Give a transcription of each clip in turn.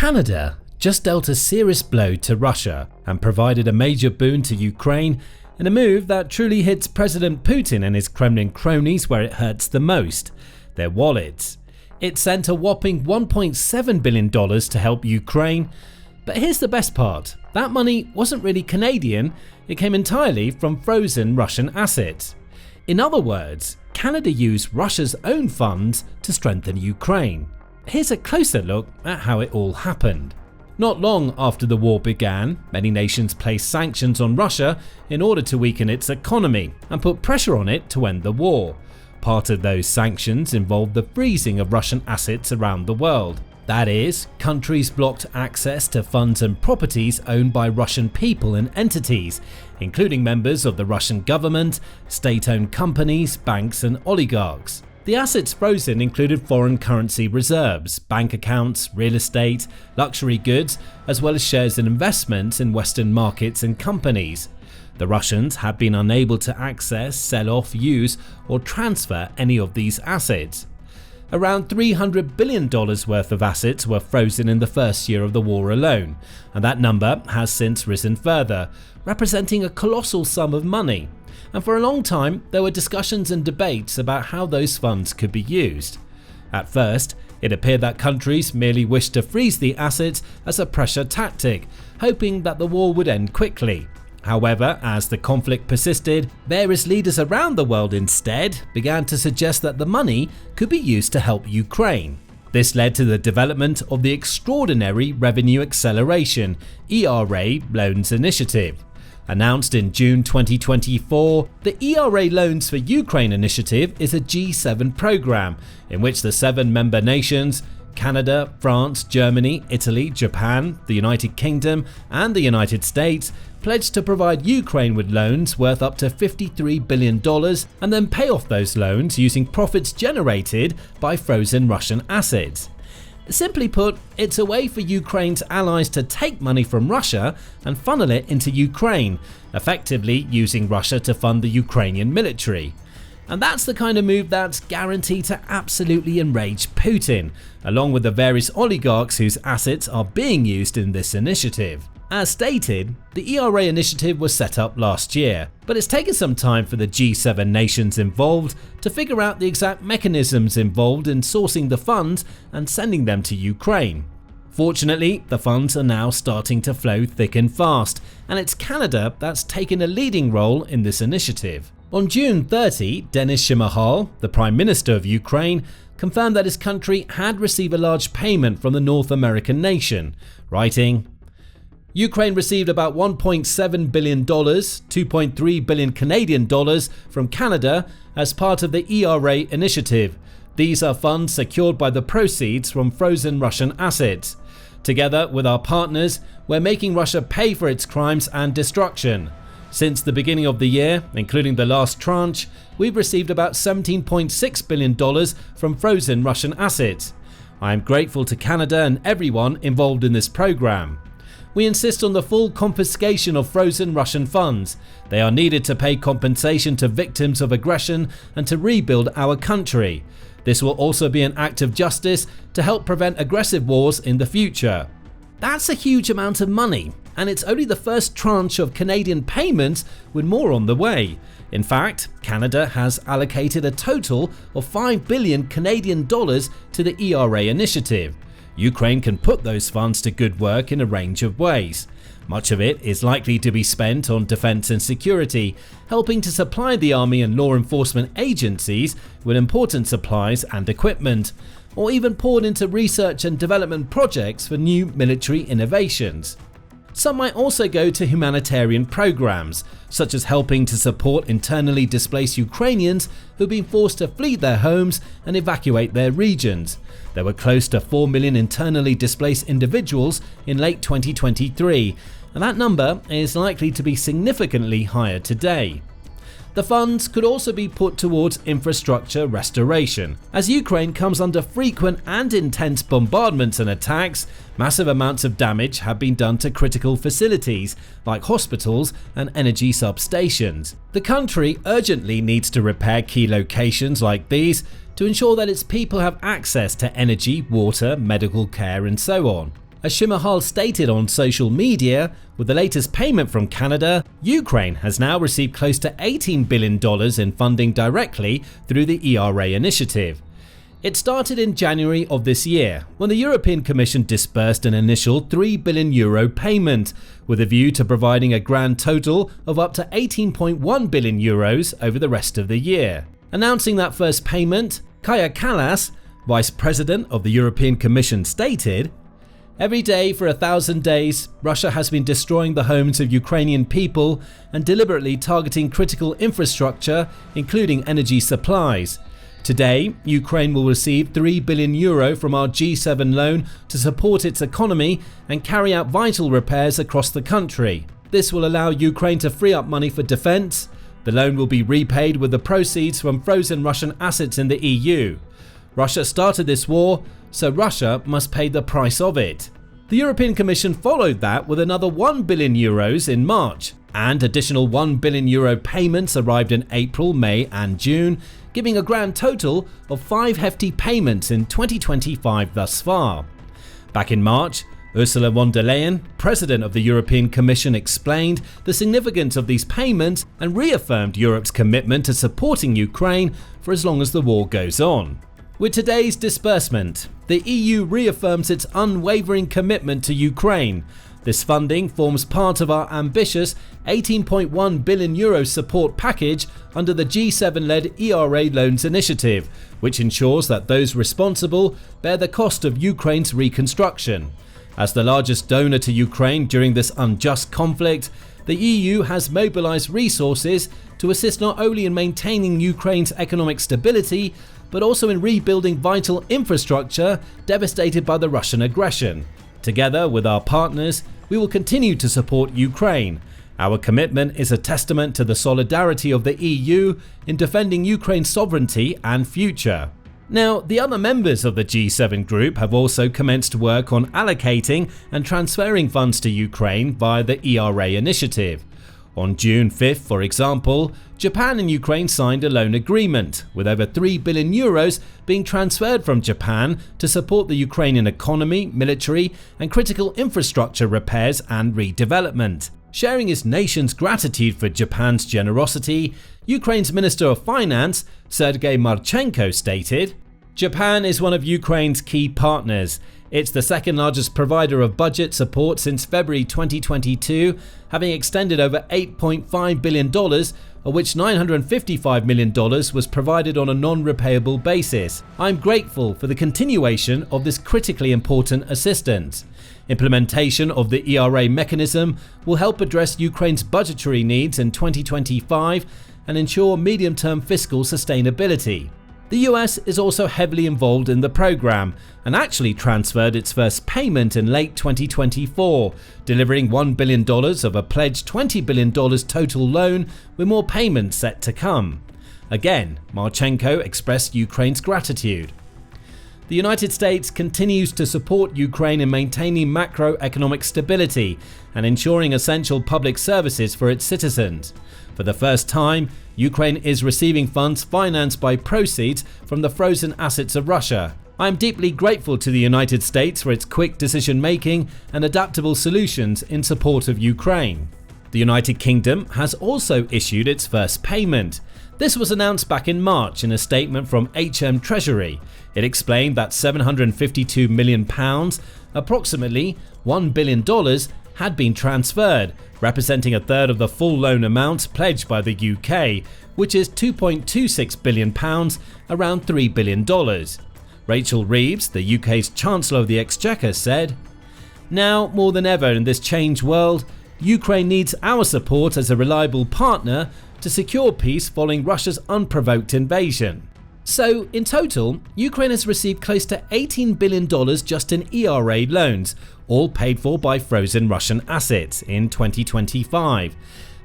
Canada just dealt a serious blow to Russia and provided a major boon to Ukraine in a move that truly hits President Putin and his Kremlin cronies where it hurts the most, their wallets. It sent a whopping $1.7 billion to help Ukraine. But here's the best part, that money wasn't really Canadian, it came entirely from frozen Russian assets. In other words, Canada used Russia's own funds to strengthen Ukraine. Here's a closer look at how it all happened. Not long after the war began, many nations placed sanctions on Russia in order to weaken its economy and put pressure on it to end the war. Part of those sanctions involved the freezing of Russian assets around the world. That is, countries blocked access to funds and properties owned by Russian people and entities, including members of the Russian government, state-owned companies, banks and oligarchs. The assets frozen included foreign currency reserves, bank accounts, real estate, luxury goods, as well as shares and investments in Western markets and companies. The Russians have been unable to access, sell off, use or transfer any of these assets. Around $300 billion worth of assets were frozen in the first year of the war alone, and that number has since risen further, representing a colossal sum of money. And for a long time, there were discussions and debates about how those funds could be used. At first, it appeared that countries merely wished to freeze the assets as a pressure tactic, hoping that the war would end quickly. However, as the conflict persisted, various leaders around the world instead began to suggest that the money could be used to help Ukraine. This led to the development of the Extraordinary Revenue Acceleration (ERA) Loans Initiative. Announced in June 2024, the ERA Loans for Ukraine initiative is a G7 program in which the 7 member nations Canada, France, Germany, Italy, Japan, the United Kingdom and the United States pledged to provide Ukraine with loans worth up to $53 billion and then pay off those loans using profits generated by frozen Russian assets. Simply put, it's a way for Ukraine's allies to take money from Russia and funnel it into Ukraine, effectively using Russia to fund the Ukrainian military. And that's the kind of move that's guaranteed to absolutely enrage Putin, along with the various oligarchs whose assets are being used in this initiative. As stated, the ERA initiative was set up last year, but it's taken some time for the G7 nations involved to figure out the exact mechanisms involved in sourcing the funds and sending them to Ukraine. Fortunately, the funds are now starting to flow thick and fast, and it's Canada that's taken a leading role in this initiative. On June 30, Denis Shmyhal, the Prime Minister of Ukraine, confirmed that his country had received a large payment from the North American nation, writing, "Ukraine received about $1.7 billion, 2.3 billion Canadian dollars from Canada as part of the ERA initiative. These are funds secured by the proceeds from frozen Russian assets. Together with our partners, we're making Russia pay for its crimes and destruction. Since the beginning of the year, including the last tranche, we've received about $17.6 billion from frozen Russian assets. I am grateful to Canada and everyone involved in this program. We insist on the full confiscation of frozen Russian funds. They are needed to pay compensation to victims of aggression and to rebuild our country. This will also be an act of justice to help prevent aggressive wars in the future." That's a huge amount of money, and it's only the first tranche of Canadian payments with more on the way. In fact, Canada has allocated a total of $5 billion Canadian dollars to the ERA initiative. Ukraine can put those funds to good work in a range of ways. Much of it is likely to be spent on defense and security, helping to supply the army and law enforcement agencies with important supplies and equipment, or even poured into research and development projects for new military innovations. Some might also go to humanitarian programs, such as helping to support internally displaced Ukrainians who've been forced to flee their homes and evacuate their regions. There were close to 4 million internally displaced individuals in late 2023, and that number is likely to be significantly higher today. The funds could also be put towards infrastructure restoration. As Ukraine comes under frequent and intense bombardments and attacks, massive amounts of damage have been done to critical facilities like hospitals and energy substations. The country urgently needs to repair key locations like these to ensure that its people have access to energy, water, medical care and so on. As Shimahal stated on social media, with the latest payment from Canada, Ukraine has now received close to $18 billion in funding directly through the ERA initiative. It started in January of this year, when the European Commission disbursed an initial €3 billion payment, with a view to providing a grand total of up to €18.1 billion over the rest of the year. Announcing that first payment, Kaja Kallas, Vice President of the European Commission, stated, "Every day for 1,000 days, Russia has been destroying the homes of Ukrainian people and deliberately targeting critical infrastructure, including energy supplies. Today, Ukraine will receive €3 billion from our G7 loan to support its economy and carry out vital repairs across the country. This will allow Ukraine to free up money for defense. The loan will be repaid with the proceeds from frozen Russian assets in the EU. Russia started this war, so Russia must pay the price of it." The European Commission followed that with another €1 billion in March, and additional €1 billion payments arrived in April, May and June, giving a grand total of 5 hefty payments in 2025 thus far. Back in March, Ursula von der Leyen, President of the European Commission, explained the significance of these payments and reaffirmed Europe's commitment to supporting Ukraine for as long as the war goes on. With today's disbursement, the EU reaffirms its unwavering commitment to Ukraine. This funding forms part of our ambitious €18.1 billion support package under the G7-led ERA loans initiative, which ensures that those responsible bear the cost of Ukraine's reconstruction. As the largest donor to Ukraine during this unjust conflict, the EU has mobilized resources to assist not only in maintaining Ukraine's economic stability, but also in rebuilding vital infrastructure devastated by the Russian aggression. Together with our partners, we will continue to support Ukraine. Our commitment is a testament to the solidarity of the EU in defending Ukraine's sovereignty and future. Now, the other members of the G7 group have also commenced work on allocating and transferring funds to Ukraine via the ERA initiative. On June 5th, for example, Japan and Ukraine signed a loan agreement, with over €3 billion being transferred from Japan to support the Ukrainian economy, military and critical infrastructure repairs and redevelopment. Sharing his nation's gratitude for Japan's generosity, Ukraine's Minister of Finance, Sergei Marchenko, stated, "Japan is one of Ukraine's key partners. It's the second largest provider of budget support since February 2022, having extended over $8.5 billion, of which $955 million was provided on a non-repayable basis. I'm grateful for the continuation of this critically important assistance. Implementation of the ERA mechanism will help address Ukraine's budgetary needs in 2025 and ensure medium-term fiscal sustainability." The US is also heavily involved in the program and actually transferred its first payment in late 2024, delivering $1 billion of a pledged $20 billion total loan, with more payments set to come. Again, Marchenko expressed Ukraine's gratitude. The United States continues to support Ukraine in maintaining macroeconomic stability and ensuring essential public services for its citizens. For the first time, Ukraine is receiving funds financed by proceeds from the frozen assets of Russia. I am deeply grateful to the United States for its quick decision-making and adaptable solutions in support of Ukraine. The United Kingdom has also issued its first payment. This was announced back in March in a statement from HM Treasury. It explained that £752 million, approximately $1 billion, had been transferred, representing a third of the full loan amount pledged by the UK, which is £2.26 billion, around $3 billion. Rachel Reeves, the UK's Chancellor of the Exchequer, said, "Now, more than ever in this changed world, Ukraine needs our support as a reliable partner to secure peace following Russia's unprovoked invasion." So, in total, Ukraine has received close to $18 billion just in ERA loans, all paid for by frozen Russian assets in 2025.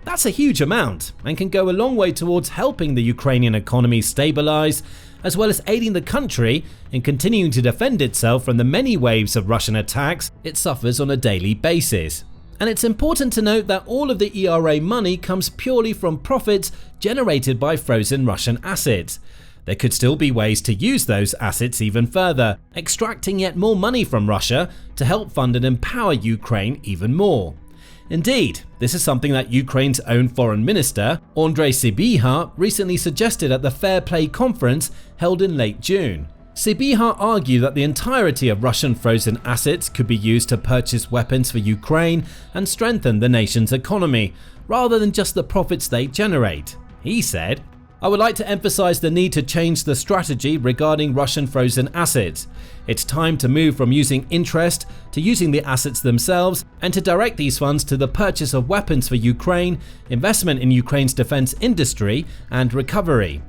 That's a huge amount and can go a long way towards helping the Ukrainian economy stabilize, as well as aiding the country in continuing to defend itself from the many waves of Russian attacks it suffers on a daily basis. And it's important to note that all of the ERA money comes purely from profits generated by frozen Russian assets. There could still be ways to use those assets even further, extracting yet more money from Russia to help fund and empower Ukraine even more. Indeed, this is something that Ukraine's own foreign minister, Andrei Sybiha, recently suggested at the Fair Play conference held in late June. Sybiha argued that the entirety of Russian frozen assets could be used to purchase weapons for Ukraine and strengthen the nation's economy, rather than just the profits they generate. He said, "I would like to emphasize the need to change the strategy regarding Russian frozen assets. It's time to move from using interest to using the assets themselves and to direct these funds to the purchase of weapons for Ukraine, investment in Ukraine's defense industry, and recovery."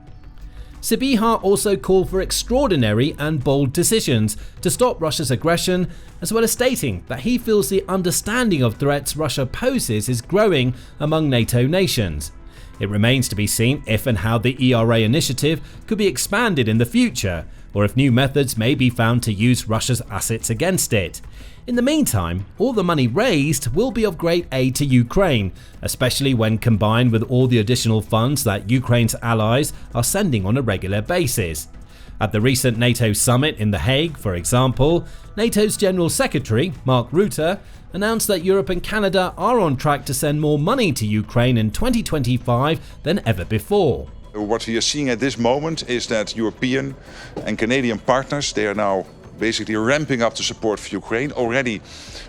Sybiha also called for extraordinary and bold decisions to stop Russia's aggression, as well as stating that he feels the understanding of threats Russia poses is growing among NATO nations. It remains to be seen if and how the ERA initiative could be expanded in the future, or if new methods may be found to use Russia's assets against it. In the meantime, all the money raised will be of great aid to Ukraine, especially when combined with all the additional funds that Ukraine's allies are sending on a regular basis. At the recent NATO summit in The Hague, for example, NATO's General Secretary, Mark Rutte, announced that Europe and Canada are on track to send more money to Ukraine in 2025 than ever before. What we are seeing at this moment is that European and Canadian partners, they are now basically ramping up the support for Ukraine. Already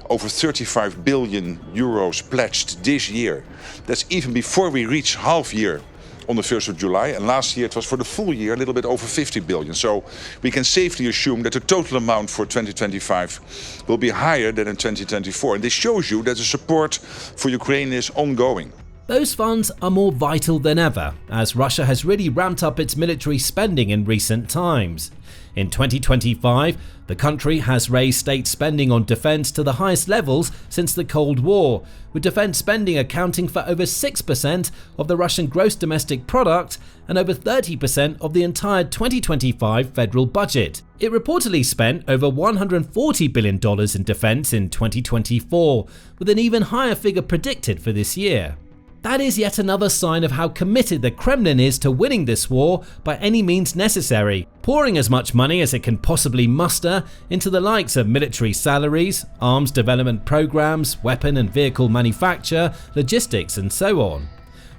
over 35 billion euros pledged this year. That's even before we reach half year on the 1st of July, and last year it was for the full year a little bit over 50 billion. So we can safely assume that the total amount for 2025 will be higher than in 2024. And this shows you that the support for Ukraine is ongoing. Those funds are more vital than ever, as Russia has really ramped up its military spending in recent times. In 2025, the country has raised state spending on defense to the highest levels since the Cold War, with defense spending accounting for over 6% of the Russian gross domestic product and over 30% of the entire 2025 federal budget. It reportedly spent over $140 billion in defense in 2024, with an even higher figure predicted for this year. That is yet another sign of how committed the Kremlin is to winning this war by any means necessary, pouring as much money as it can possibly muster into the likes of military salaries, arms development programs, weapon and vehicle manufacture, logistics, and so on.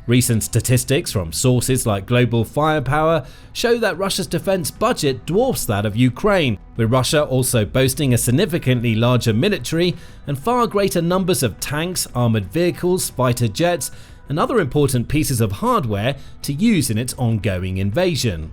Recent statistics from sources like Global Firepower show that Russia's defense budget dwarfs that of Ukraine, with Russia also boasting a significantly larger military and far greater numbers of tanks, armored vehicles, fighter jets, and other important pieces of hardware to use in its ongoing invasion.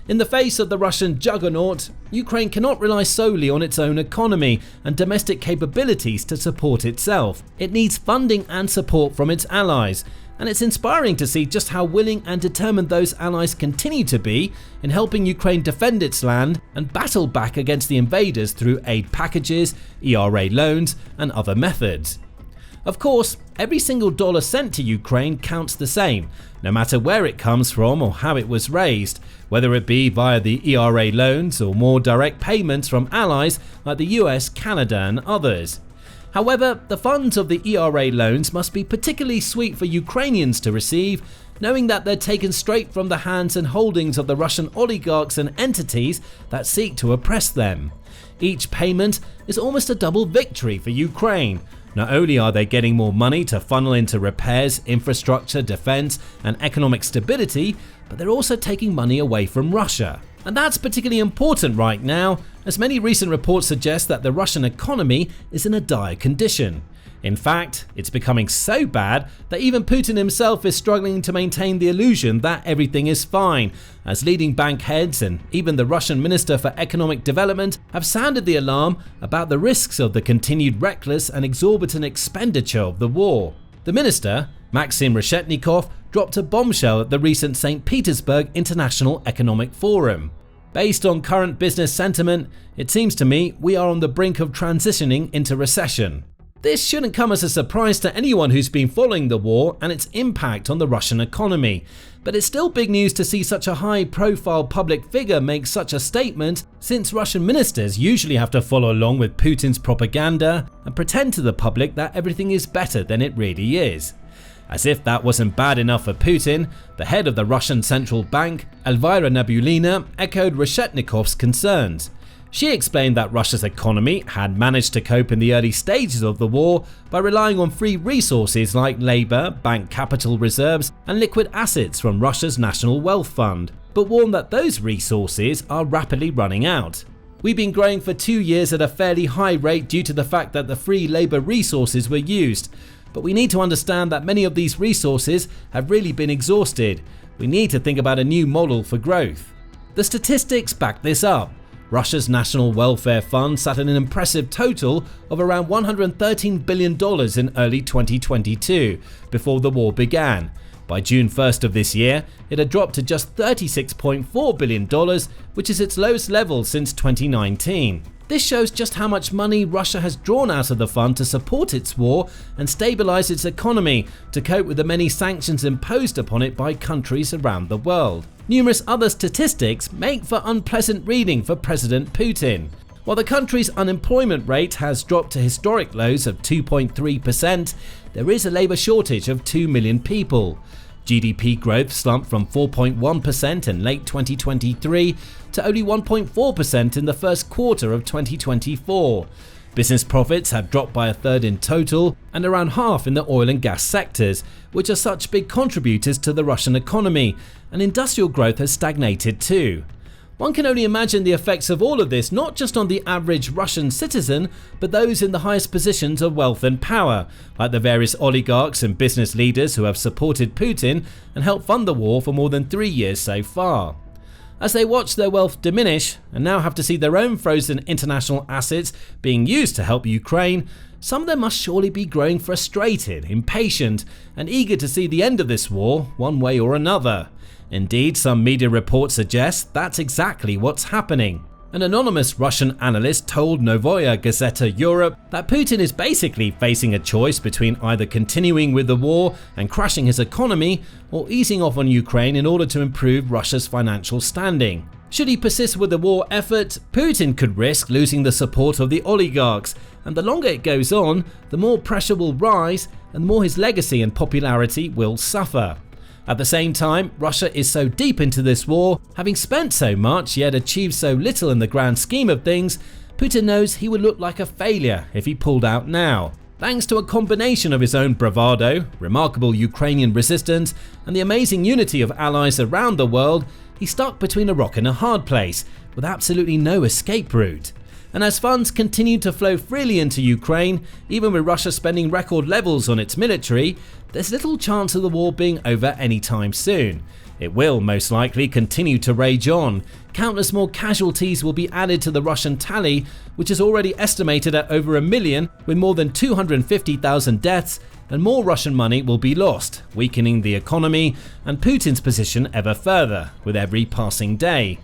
In the face of the Russian juggernaut, Ukraine cannot rely solely on its own economy and domestic capabilities to support itself. It needs funding and support from its allies, and it's inspiring to see just how willing and determined those allies continue to be in helping Ukraine defend its land and battle back against the invaders through aid packages, ERA loans, and other methods. Of course, every single dollar sent to Ukraine counts the same, no matter where it comes from or how it was raised, whether it be via the ERA loans or more direct payments from allies like the US, Canada, and others. However, the funds of the ERA loans must be particularly sweet for Ukrainians to receive, knowing that they're taken straight from the hands and holdings of the Russian oligarchs and entities that seek to oppress them. Each payment is almost a double victory for Ukraine. Not only are they getting more money to funnel into repairs, infrastructure, defense, and economic stability, but they're also taking money away from Russia. And that's particularly important right now, as many recent reports suggest that the Russian economy is in a dire condition. In fact, it's becoming so bad that even Putin himself is struggling to maintain the illusion that everything is fine, as leading bank heads and even the Russian Minister for Economic Development have sounded the alarm about the risks of the continued reckless and exorbitant expenditure of the war. The minister, Maxim Reshetnikov, dropped a bombshell at the recent St. Petersburg International Economic Forum. Based on current business sentiment, it seems to me we are on the brink of transitioning into recession. This shouldn't come as a surprise to anyone who's been following the war and its impact on the Russian economy, but it's still big news to see such a high-profile public figure make such a statement, since Russian ministers usually have to follow along with Putin's propaganda and pretend to the public that everything is better than it really is. As if that wasn't bad enough for Putin, the head of the Russian central bank, Elvira Nabiullina, echoed Reshetnikov's concerns. She explained that Russia's economy had managed to cope in the early stages of the war by relying on free resources like labor, bank capital reserves, and liquid assets from Russia's National Wealth Fund, but warned that those resources are rapidly running out. "We've been growing for 2 years at a fairly high rate due to the fact that the free labor resources were used, but we need to understand that many of these resources have really been exhausted. We need to think about a new model for growth." The statistics back this up. Russia's National Welfare Fund sat at an impressive total of around $113 billion in early 2022, before the war began. By June 1st of this year, it had dropped to just $36.4 billion, which is its lowest level since 2019. This shows just how much money Russia has drawn out of the fund to support its war and stabilize its economy to cope with the many sanctions imposed upon it by countries around the world. Numerous other statistics make for unpleasant reading for President Putin. While the country's unemployment rate has dropped to historic lows of 2.3%, there is a labor shortage of 2 million people. GDP growth slumped from 4.1% in late 2023 to only 1.4% in the first quarter of 2024. Business profits have dropped by a third in total and around half in the oil and gas sectors, which are such big contributors to the Russian economy, and industrial growth has stagnated too. One can only imagine the effects of all of this not just on the average Russian citizen, but those in the highest positions of wealth and power, like the various oligarchs and business leaders who have supported Putin and helped fund the war for more than 3 years so far. As they watch their wealth diminish and now have to see their own frozen international assets being used to help Ukraine, some of them must surely be growing frustrated, impatient, and eager to see the end of this war one way or another. Indeed, some media reports suggest that's exactly what's happening. An anonymous Russian analyst told Novaya Gazeta Europe that Putin is basically facing a choice between either continuing with the war and crashing his economy or easing off on Ukraine in order to improve Russia's financial standing. Should he persist with the war effort, Putin could risk losing the support of the oligarchs, and the longer it goes on, the more pressure will rise and the more his legacy and popularity will suffer. At the same time, Russia is so deep into this war, having spent so much yet achieved so little in the grand scheme of things, Putin knows he would look like a failure if he pulled out now. Thanks to a combination of his own bravado, remarkable Ukrainian resistance, and the amazing unity of allies around the world, he's stuck between a rock and a hard place, with absolutely no escape route. And as funds continue to flow freely into Ukraine, even with Russia spending record levels on its military, there's little chance of the war being over anytime soon. It will most likely continue to rage on. Countless more casualties will be added to the Russian tally, which is already estimated at over 1 million, with more than 250,000 deaths, and more Russian money will be lost, weakening the economy and Putin's position ever further with every passing day.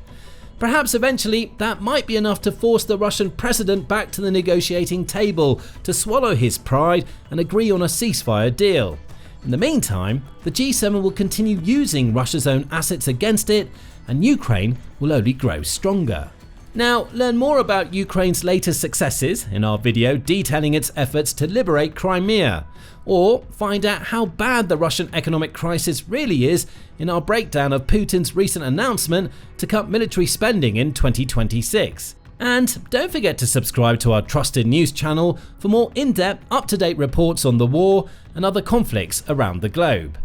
Perhaps eventually that might be enough to force the Russian president back to the negotiating table to swallow his pride and agree on a ceasefire deal. In the meantime, the G7 will continue using Russia's own assets against it, and Ukraine will only grow stronger. Now, learn more about Ukraine's latest successes in our video detailing its efforts to liberate Crimea, or find out how bad the Russian economic crisis really is in our breakdown of Putin's recent announcement to cut military spending in 2026. And don't forget to subscribe to our trusted news channel for more in-depth, up-to-date reports on the war and other conflicts around the globe.